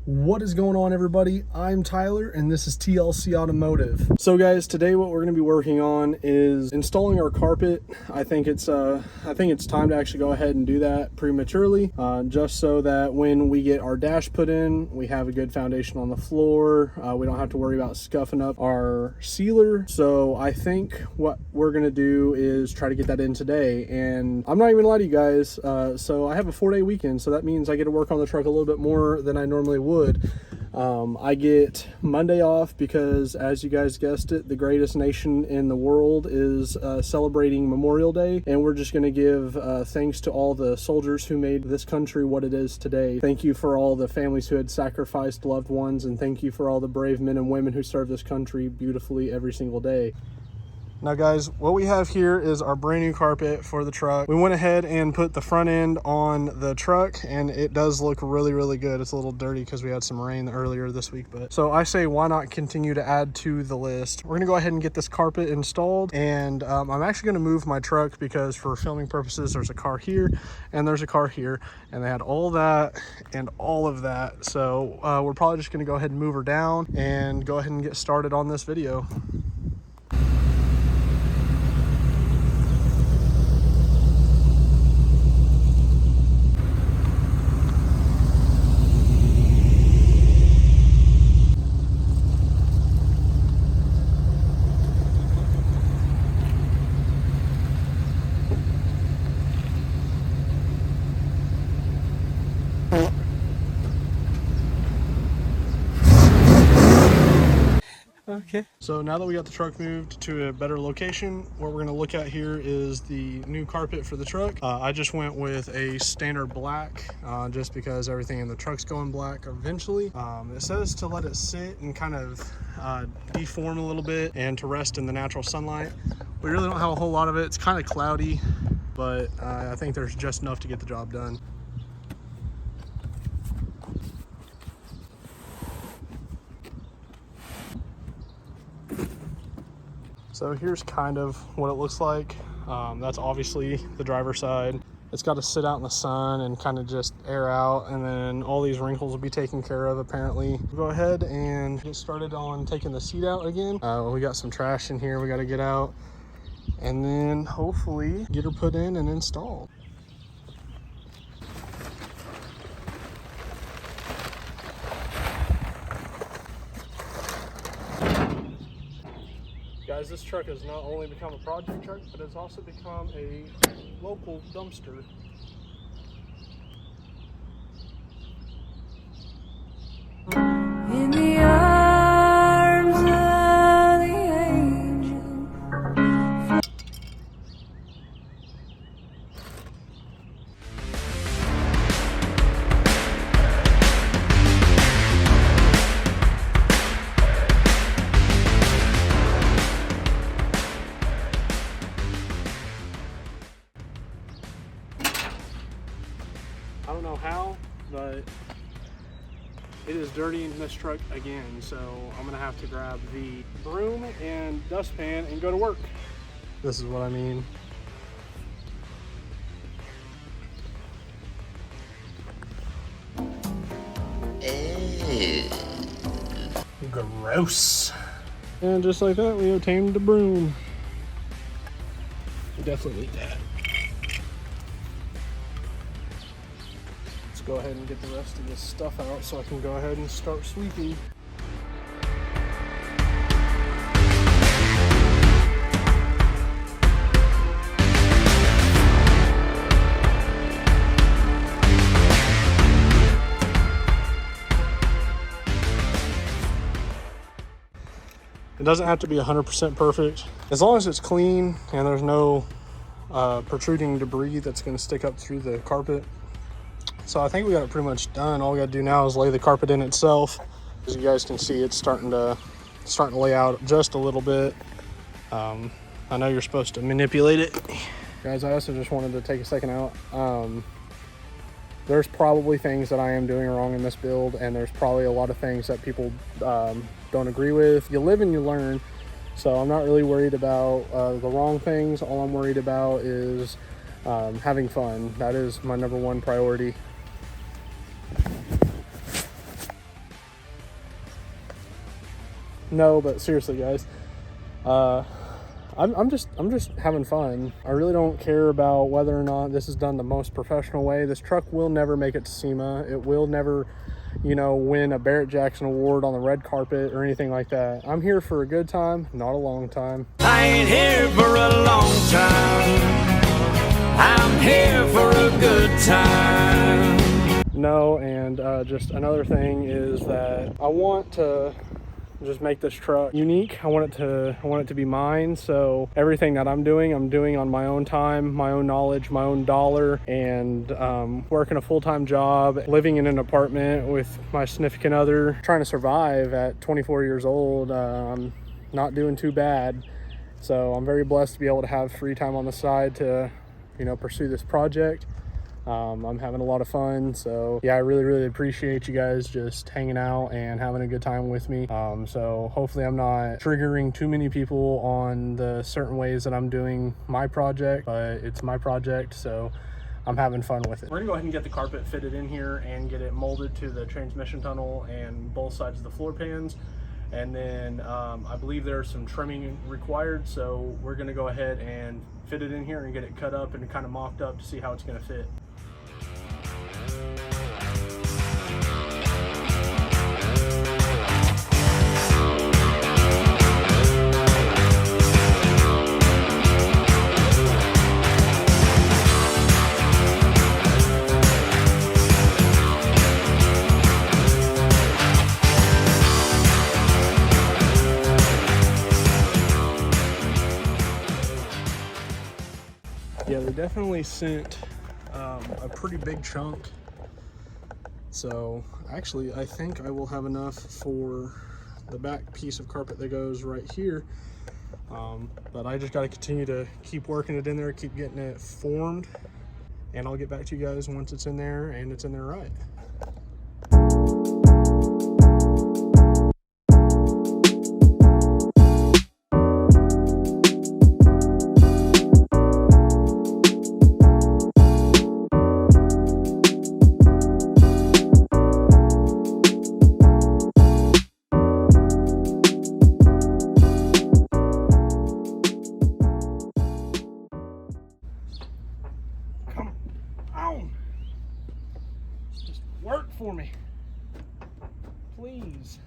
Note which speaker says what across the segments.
Speaker 1: What is going on, everybody? I'm Tyler and this is TLC Automotive. So guys, today what we're going to be working on is installing our carpet. I think it's time to actually go ahead and do that prematurely, just so that when we get our dash put in, we have a good foundation on the floor. We don't have to worry about scuffing up our sealer. So I think what we're going to do is try to get that in today. And I'm not even gonna lie to you guys, so I have a 4-day weekend, so that means I get to work on the truck a little bit more than I normally would. I get Monday off because, as you guys guessed it, the greatest nation in the world is celebrating Memorial Day, and we're just going to give thanks to all the soldiers who made this country what it is today. Thank you for all the families who had sacrificed loved ones, and thank you for all the brave men and women who serve this country beautifully every single day. Now guys, what we have here is our brand new carpet for the truck. We went ahead and put the front end on the truck, and it does look really good. It's a little dirty because we had some rain earlier this week, but so I say why not continue to add to the list. We're gonna go ahead and get this carpet installed, and I'm actually gonna move my truck because for filming purposes there's a car here and there's a car here, and they had all that and all of that. So we're probably just gonna go ahead and move her down and go ahead and get started on this video. Okay. So now that we got the truck moved to a better location, what we're going to look at here is the new carpet for the truck. I just went with a standard black, just because everything in the truck's going black eventually. It says to let it sit and kind of deform a little bit and to rest in the natural sunlight. We really don't have a whole lot of it. It's kind of cloudy, but I think there's just enough to get the job done. So here's kind of what it looks like. That's obviously the driver's side. It's got to sit out in the sun and kind of just air out, and then all these wrinkles will be taken care of apparently. We'll go ahead and get started on taking the seat out again. We got some trash in here we got to get out, and then hopefully get her put in and installed. Guys, this truck has not only become a project truck, but it's also become a local dumpster. In the arms of the angel. I don't know how, but it is dirty in this truck again, so I'm gonna have to grab the broom and dustpan and go to work. This is what I mean. Ew. Gross. And just like that, we obtained the broom. We definitely need that. Go ahead and get the rest of this stuff out so I can go ahead and start sweeping. It doesn't have to be 100% perfect. As long as it's clean and there's no protruding debris that's going to stick up through the carpet. So I think we got it pretty much done. All we got to do now is lay the carpet in itself. As you guys can see, it's starting to lay out just a little bit. I know you're supposed to manipulate it. Guys, I also just wanted to take a second out. There's probably things that I am doing wrong in this build, and there's probably a lot of things that people don't agree with. You live and you learn. So I'm not really worried about the wrong things. All I'm worried about is having fun. That is my #1 priority. No, but seriously, guys, I'm just having fun. I really don't care about whether or not this is done the most professional way. This truck will never make it to SEMA. It will never, you know, win a Barrett Jackson award on the red carpet or anything like that. I'm here for a good time, not a long time.
Speaker 2: I ain't here for a long time. I'm here for a good time.
Speaker 1: No, and just another thing is that I want to just make this truck unique. I want it to be mine. So everything that I'm doing on my own time, my own knowledge, my own dollar, and working a full-time job, living in an apartment with my significant other, trying to survive at 24 years old. I'm not doing too bad. So I'm very blessed to be able to have free time on the side to, you know, pursue this project. I'm having a lot of fun, so yeah, I really appreciate you guys just hanging out and having a good time with me. So hopefully I'm not triggering too many people on the certain ways that I'm doing my project, but it's my project, so I'm having fun with it. We're gonna go ahead and get the carpet fitted in here and get it molded to the transmission tunnel and both sides of the floor pans. And then I believe there's some trimming required, so we're gonna go ahead and fit it in here and get it cut up and kind of mocked up to see how it's gonna fit. Yeah, they definitely sent a pretty big chunk. So actually, I think I will have enough for the back piece of carpet that goes right here. But I just got to continue to keep working it in there, keep getting it formed, and I'll get back to you guys once it's in there and it's in there right. Just work for me, please.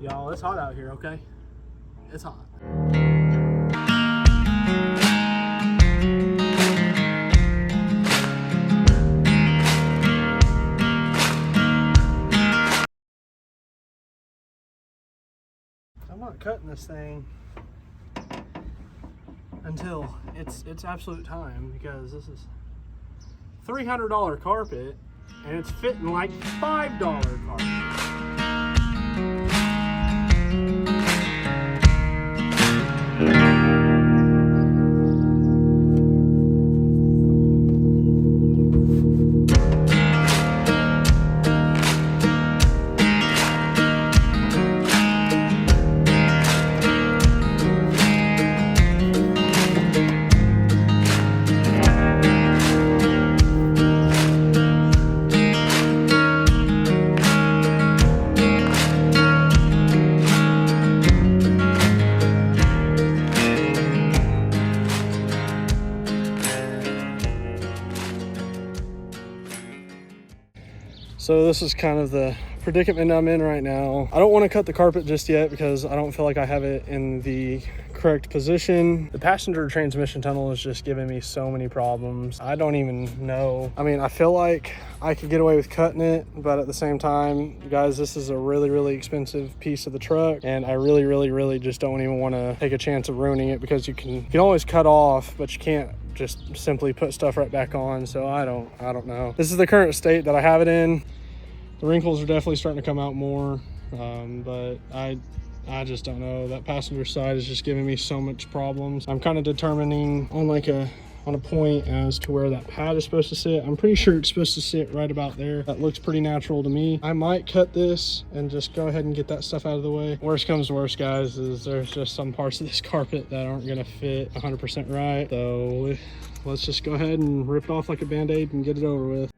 Speaker 1: Y'all, it's hot out here, okay? It's hot. I'm not cutting this thing until it's absolute time, because this is $300 carpet and it's fitting like $5 carpet. So this is kind of the predicament I'm in right now. I don't want to cut the carpet just yet because I don't feel like I have it in the correct position. The passenger transmission tunnel is just giving me so many problems. I don't even know. I mean, I feel like I could get away with cutting it, but at the same time, guys, this is a really, really expensive piece of the truck, and I really, really, really just don't even want to take a chance of ruining it, because you can always cut off, but you can't just simply put stuff right back on. So I don't know. This is the current state that I have it in. The wrinkles are definitely starting to come out more, but I just don't know. That passenger side is just giving me so much problems. I'm kind of determining on a point as to where that pad is supposed to sit. I'm pretty sure it's supposed to sit right about there. That looks pretty natural to me. I might cut this and just go ahead and get that stuff out of the way. Worst comes to worst, guys, is there's just some parts of this carpet that aren't gonna fit 100% right. So let's just go ahead and rip it off like a band-aid and get it over with.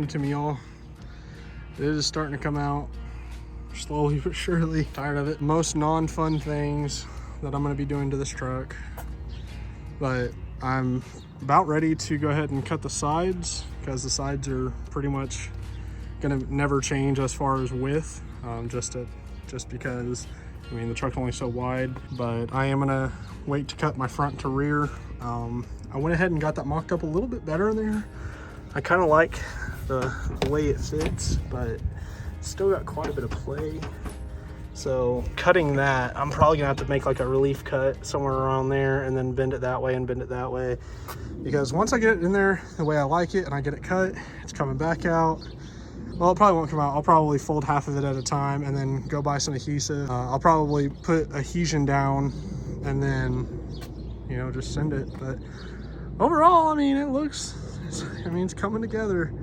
Speaker 1: To me, y'all, it is starting to come out slowly but surely. Tired of it. Most non-fun things that I'm going to be doing to this truck, but I'm about ready to go ahead and cut the sides, because the sides are pretty much gonna never change as far as width, just because I mean the truck's only so wide. But I am gonna wait to cut my front to rear. I went ahead and got that mocked up a little bit better in there. I kind of like the way it fits, but it's still got quite a bit of play. So cutting that, I'm probably gonna have to make like a relief cut somewhere around there and then bend it that way and bend it that way, because once I get it in there the way I like it and I get it cut, it's coming back out. Well, it probably won't come out. I'll probably fold half of it at a time and then go buy some adhesive. I'll probably put adhesion down and then, you know, just send it. But overall, I mean, it's coming together.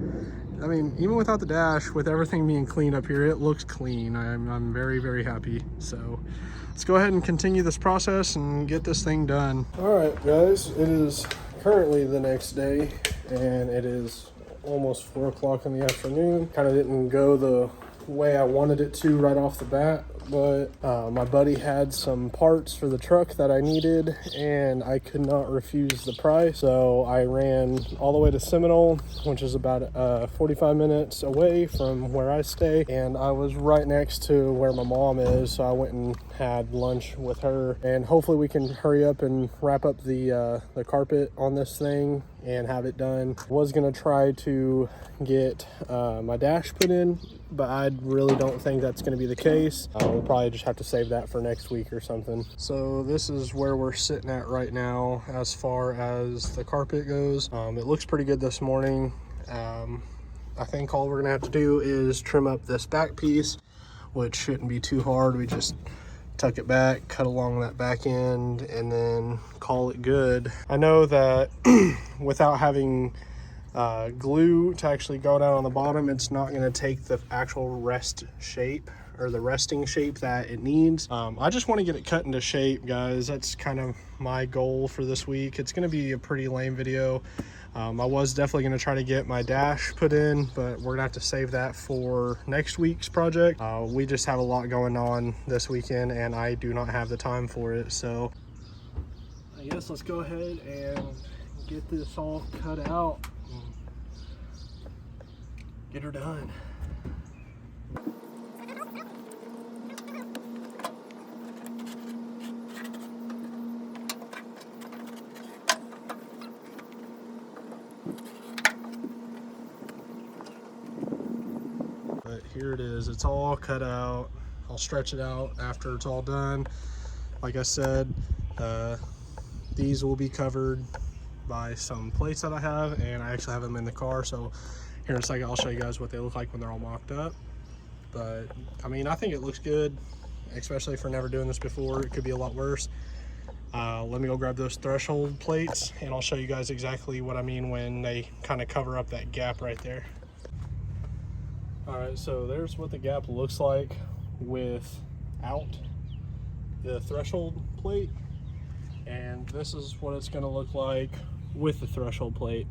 Speaker 1: I mean, even without the dash, with everything being clean up here, it looks clean. I'm very, very happy. So let's go ahead and continue this process and get this thing done. All right, guys, it is currently the next day, and it is almost 4 o'clock in the afternoon. Kind of didn't go the way I wanted it to right off the bat, but my buddy had some parts for the truck that I needed, and I could not refuse the price. So I ran all the way to Seminole, which is about 45 minutes away from where I stay, and I was right next to where my mom is, so I went and had lunch with her, and hopefully we can hurry up and wrap up the carpet on this thing and have it done. I was gonna try to get my dash put in, but I really don't think that's gonna be the case. We'll probably just have to save that for next week or something. So this is where we're sitting at right now as far as the carpet goes. It looks pretty good this morning. I think all we're gonna have to do is trim up this back piece, which shouldn't be too hard. We just tuck it back, cut along that back end, and then call it good. I know that without having glue to actually go down on the bottom, it's not going to take the actual rest shape or the resting shape that it needs. I just want to get it cut into shape, guys. That's kind of my goal for this week. It's going to be a pretty lame video. I was definitely going to try to get my dash put in, but we're gonna have to save that for next week's project. We just have a lot going on this weekend, and I do not have the time for it. So I guess let's go ahead and get this all cut out and get her done. But here it is, it's all cut out. I'll stretch it out after it's all done. Like I said, these will be covered by some plates that I have, and I actually have them in the car, so here in a second I'll show you guys what they look like when they're all mocked up. But I mean, I think it looks good, especially for never doing this before. It could be a lot worse. Let me go grab those threshold plates and I'll show you guys exactly what I mean when they kind of cover up that gap right there. All right, so there's what the gap looks like without the threshold plate, and this is what it's going to look like with the threshold plate.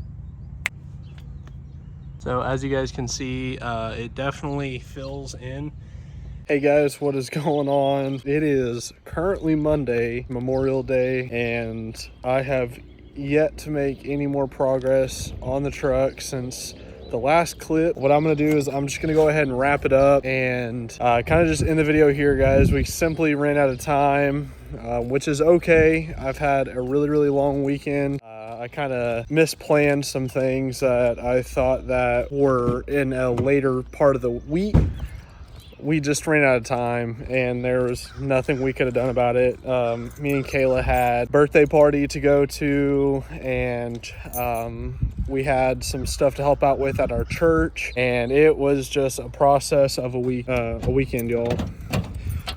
Speaker 1: So as you guys can see, it definitely fills in. Hey guys, what is going on? It is currently Monday, Memorial Day, and I have yet to make any more progress on the truck since the last clip. What I'm gonna do is I'm just gonna go ahead and wrap it up and kind of just end the video here, guys. We simply ran out of time, which is okay. I've had a really long weekend. I kind of misplanned some things that I thought that were in a later part of the week. We just ran out of time and there was nothing we could have done about it. Me and Kayla had a birthday party to go to, and we had some stuff to help out with at our church, and it was just a process of a weekend, y'all.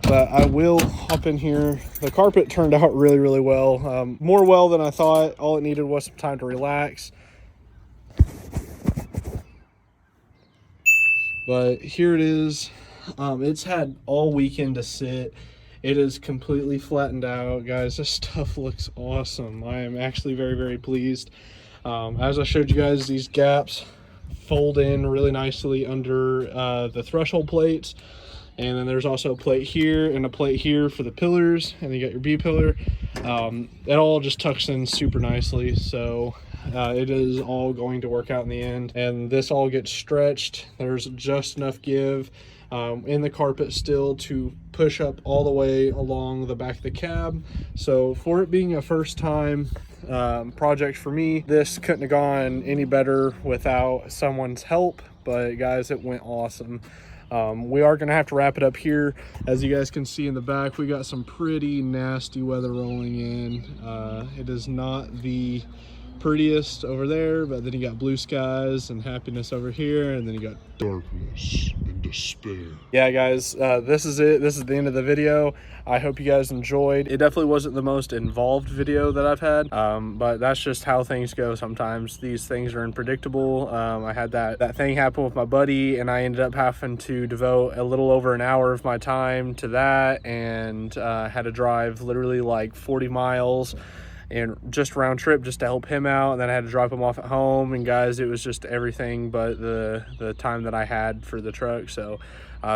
Speaker 1: But I will hop in here. The carpet turned out really well, more well than I thought. All it needed was some time to relax. But here it is. It's had all weekend to sit. It is completely flattened out, guys. This stuff looks awesome. I am actually very pleased. As I showed you guys, these gaps fold in really nicely under the threshold plates, and then there's also a plate here and a plate here for the pillars, and then you got your B pillar. It all just tucks in super nicely, so it is all going to work out in the end, and this all gets stretched. There's just enough give in the carpet still to push up all the way along the back of the cab. So for it being a first time project for me, this couldn't have gone any better without someone's help. But guys, it went awesome. We are gonna have to wrap it up here. As you guys can see in the back, we got some pretty nasty weather rolling in. It is not the prettiest over there, but then you got blue skies and happiness over here, and then you got darkness and despair. Yeah guys, this is it. This is the end of the video. I hope you guys enjoyed. It definitely wasn't the most involved video that I've had, but that's just how things go sometimes. These things are unpredictable. I had that thing happen with my buddy, and I ended up having to devote a little over an hour of my time to that, and had to drive literally like 40 miles and just round trip just to help him out, and then I had to drop him off at home. And guys, it was just everything but the time that I had for the truck. So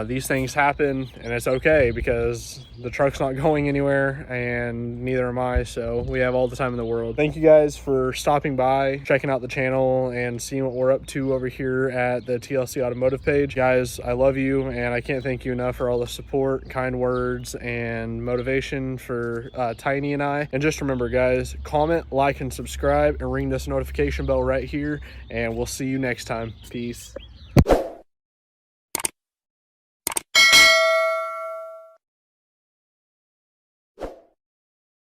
Speaker 1: these things happen, and it's okay because the truck's not going anywhere and neither am I, so we have all the time in the world. Thank you guys for stopping by, checking out the channel, and seeing what we're up to over here at the TLC Automotive page. Guys, I love you, and I can't thank you enough for all the support, kind words, and motivation for Tiny and I. And just remember guys, comment, like, and subscribe, and ring this notification bell right here, and we'll see you next time. Peace.